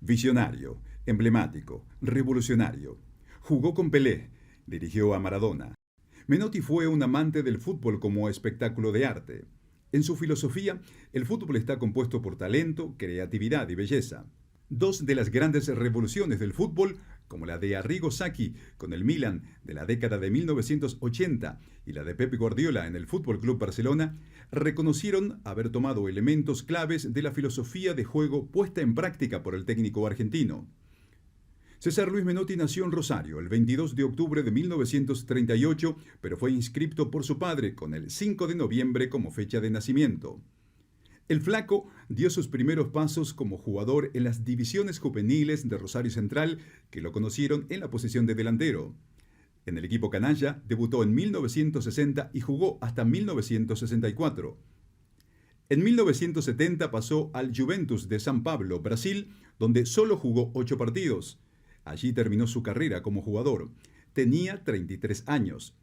Visionario, emblemático, revolucionario. Jugó con Pelé, dirigió a Maradona. Menotti fue un amante del fútbol como espectáculo de arte. En su filosofía, el fútbol está compuesto por talento, creatividad y belleza. Dos de las grandes revoluciones del fútbol, como la de Arrigo Sacchi con el Milan de la década de 1980 y la de Pep Guardiola en el Fútbol Club Barcelona, reconocieron haber tomado elementos claves de la filosofía de juego puesta en práctica por el técnico argentino. César Luis Menotti nació en Rosario el 22 de octubre de 1938, pero fue inscripto por su padre con el 5 de noviembre como fecha de nacimiento. El Flaco dio sus primeros pasos como jugador en las divisiones juveniles de Rosario Central, que lo conocieron en la posición de delantero. En el equipo canalla debutó en 1960 y jugó hasta 1964. En 1970 pasó al Juventus de San Pablo, Brasil, donde solo jugó 8 partidos. Allí terminó su carrera como jugador. Tenía 33 años.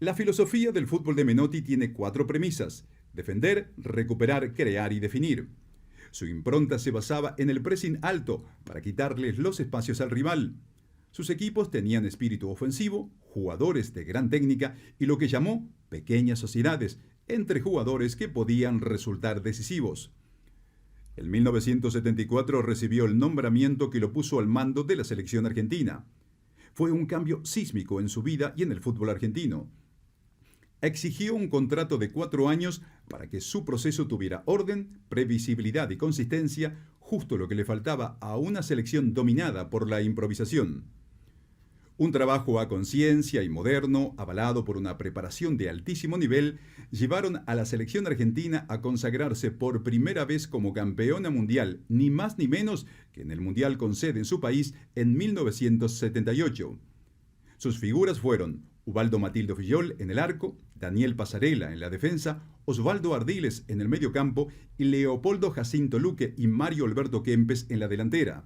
La filosofía del fútbol de Menotti tiene 4 premisas: defender, recuperar, crear y definir. Su impronta se basaba en el pressing alto para quitarles los espacios al rival. Sus equipos tenían espíritu ofensivo, jugadores de gran técnica y lo que llamó pequeñas sociedades entre jugadores que podían resultar decisivos. En 1974 recibió el nombramiento que lo puso al mando de la selección argentina. Fue un cambio sísmico en su vida y en el fútbol argentino. Exigió un contrato de 4 años para que su proceso tuviera orden, previsibilidad y consistencia, justo lo que le faltaba a una selección dominada por la improvisación. Un trabajo a conciencia y moderno, avalado por una preparación de altísimo nivel, llevaron a la selección argentina a consagrarse por primera vez como campeona mundial, ni más ni menos que en el Mundial con sede en su país en 1978. Sus figuras fueron Ubaldo Matildo Fillol en el arco, Daniel Pasarela en la defensa, Osvaldo Ardiles en el mediocampo y Leopoldo Jacinto Luque y Mario Alberto Kempes en la delantera.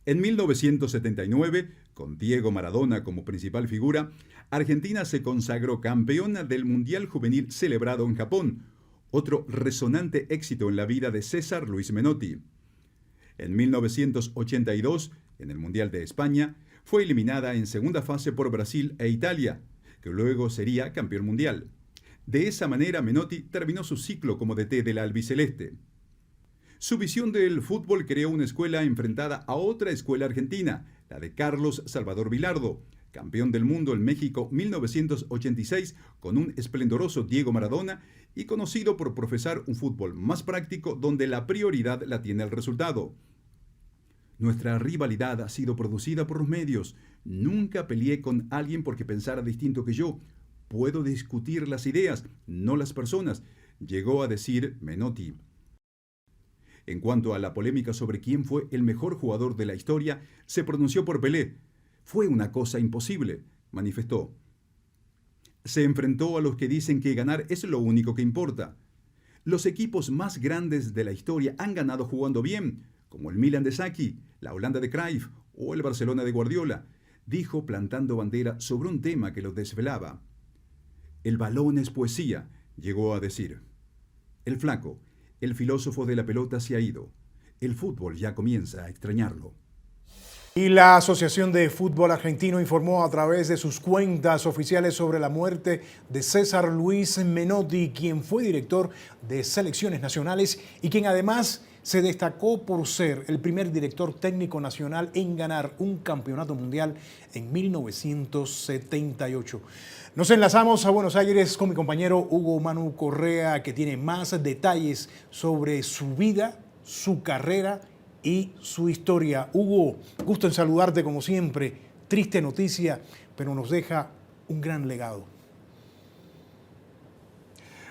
En 1979, con Diego Maradona como principal figura, Argentina se consagró campeona del Mundial Juvenil celebrado en Japón, otro resonante éxito en la vida de César Luis Menotti. En 1982, en el Mundial de España, fue eliminada en segunda fase por Brasil e Italia, que luego sería campeón mundial. De esa manera, Menotti terminó su ciclo como DT de la albiceleste. Su visión del fútbol creó una escuela enfrentada a otra escuela argentina, la de Carlos Salvador Vilardo, campeón del mundo en México 1986 con un esplendoroso Diego Maradona y conocido por profesar un fútbol más práctico donde la prioridad la tiene el resultado. Nuestra rivalidad ha sido producida por los medios. Nunca peleé con alguien porque pensara distinto que yo. Puedo discutir las ideas, no las personas, llegó a decir Menotti. En cuanto a la polémica sobre quién fue el mejor jugador de la historia, se pronunció por Pelé. Fue una cosa imposible, manifestó. Se enfrentó a los que dicen que ganar es lo único que importa. Los equipos más grandes de la historia han ganado jugando bien, como el Milan de Sacchi, la Holanda de Cruyff o el Barcelona de Guardiola, dijo plantando bandera sobre un tema que lo desvelaba. El balón es poesía, llegó a decir. El Flaco, el filósofo de la pelota, se ha ido. El fútbol ya comienza a extrañarlo. Y la Asociación de Fútbol Argentino informó a través de sus cuentas oficiales sobre la muerte de César Luis Menotti, quien fue director de selecciones nacionales y quien además se destacó por ser el primer director técnico nacional en ganar un campeonato mundial en 1978. Nos enlazamos a Buenos Aires con mi compañero Hugo Manu Correa, que tiene más detalles sobre su vida, su carrera y su historia. Hugo, gusto en saludarte como siempre. Triste noticia, pero nos deja un gran legado.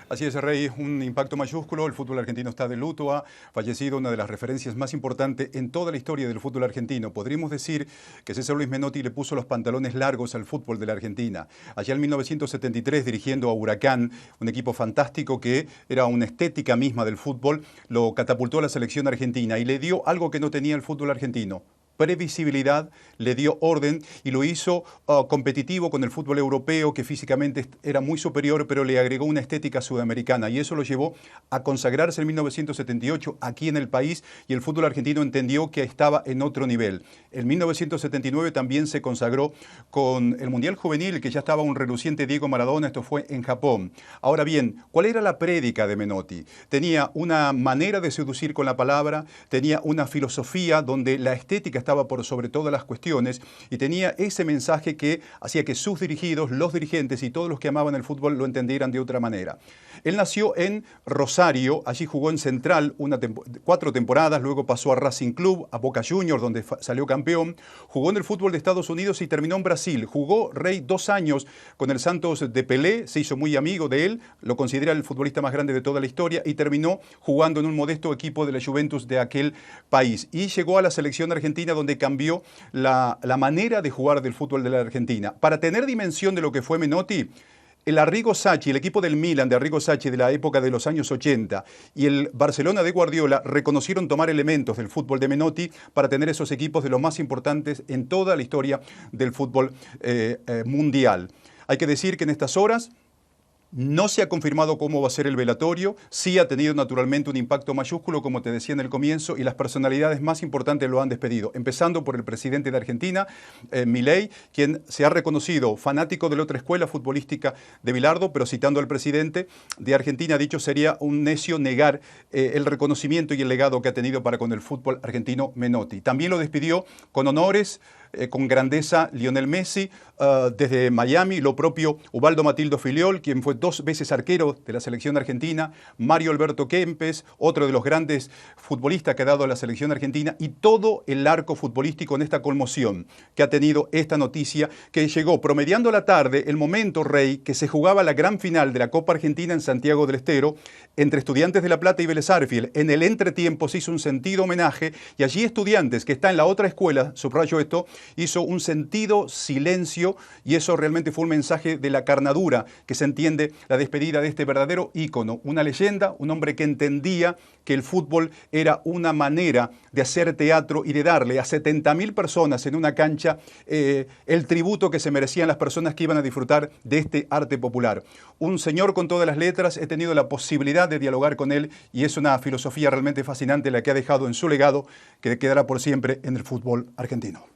Así es, Rey, un impacto mayúsculo. El fútbol argentino está de luto. Ha fallecido una de las referencias más importantes en toda la historia del fútbol argentino. Podríamos decir que César Luis Menotti le puso los pantalones largos al fútbol de la Argentina. Allá en 1973, dirigiendo a Huracán, un equipo fantástico que era una estética misma del fútbol, lo catapultó a la selección argentina y le dio algo que no tenía el fútbol argentino: previsibilidad, le dio orden y lo hizo competitivo con el fútbol europeo, que físicamente era muy superior, pero le agregó una estética sudamericana, y eso lo llevó a consagrarse en 1978 aquí en el país, y el fútbol argentino entendió que estaba en otro nivel. En 1979 también se consagró con el Mundial Juvenil, que ya estaba un reluciente Diego Maradona. Esto fue en Japón. Ahora bien, ¿cuál era la prédica de Menotti? Tenía una manera de seducir con la palabra, tenía una filosofía donde la estética estaba por sobre todas las cuestiones, y tenía ese mensaje que hacía que sus dirigidos, los dirigentes y todos los que amaban el fútbol lo entendieran de otra manera. Él nació en Rosario, allí jugó en Central 4 temporadas, luego pasó a Racing Club, a Boca Juniors, donde salió campeón, jugó en el fútbol de Estados Unidos y terminó en Brasil. Jugó Rey 2 años con el Santos de Pelé, se hizo muy amigo de él, lo considera el futbolista más grande de toda la historia, y terminó jugando en un modesto equipo de la Juventus de aquel país. Y llegó a la selección argentina, donde cambió la manera de jugar del fútbol de la Argentina. Para tener dimensión de lo que fue Menotti, el Arrigo Sacchi, el equipo del Milan de Arrigo Sacchi de la época de los años 80 y el Barcelona de Guardiola reconocieron tomar elementos del fútbol de Menotti para tener esos equipos de los más importantes en toda la historia del fútbol mundial. Hay que decir que en estas horas no se ha confirmado cómo va a ser el velatorio, sí ha tenido naturalmente un impacto mayúsculo, como te decía en el comienzo, y las personalidades más importantes lo han despedido, empezando por el presidente de Argentina, Milei, quien se ha reconocido fanático de la otra escuela futbolística de Bilardo, pero citando al presidente de Argentina, ha dicho sería un necio negar el reconocimiento y el legado que ha tenido para con el fútbol argentino Menotti. También lo despidió con honores, con grandeza, Lionel Messi, desde Miami, lo propio Ubaldo Matildo Filiol, quien fue 2 veces arquero de la selección argentina, Mario Alberto Kempes, otro de los grandes futbolistas que ha dado la selección argentina, y todo el arco futbolístico en esta conmoción que ha tenido esta noticia, que llegó promediando la tarde, el momento, Rey, que se jugaba la gran final de la Copa Argentina en Santiago del Estero, entre Estudiantes de La Plata y Vélez Sarsfield. En el entretiempo se hizo un sentido homenaje, y allí Estudiantes, que está en la otra escuela, subrayo esto, hizo un sentido silencio, y eso realmente fue un mensaje de la carnadura que se entiende la despedida de este verdadero ícono, una leyenda, un hombre que entendía que el fútbol era una manera de hacer teatro y de darle a 70.000 personas en una cancha el tributo que se merecían las personas que iban a disfrutar de este arte popular. Un señor con todas las letras, he tenido la posibilidad de dialogar con él, y es una filosofía realmente fascinante la que ha dejado en su legado, que quedará por siempre en el fútbol argentino.